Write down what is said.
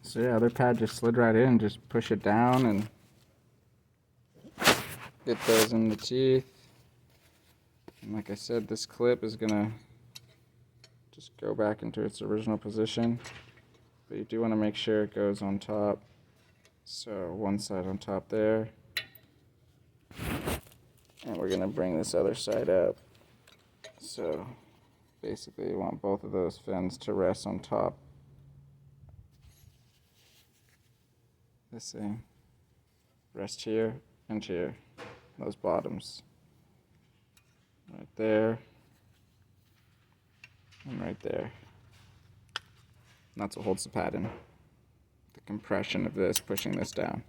So yeah, other pad just slid right in, just push it down and get those in the teeth. And like I said, this clip is gonna just go back into its original position, but you do want to make sure it goes on top. So one side on top there, and we're gonna bring this other side up. So basically you want both of those fins to rest on top. This thing, rest here and here, those bottoms. Right there, and right there. And that's what holds the pad in. The compression of this, pushing this down.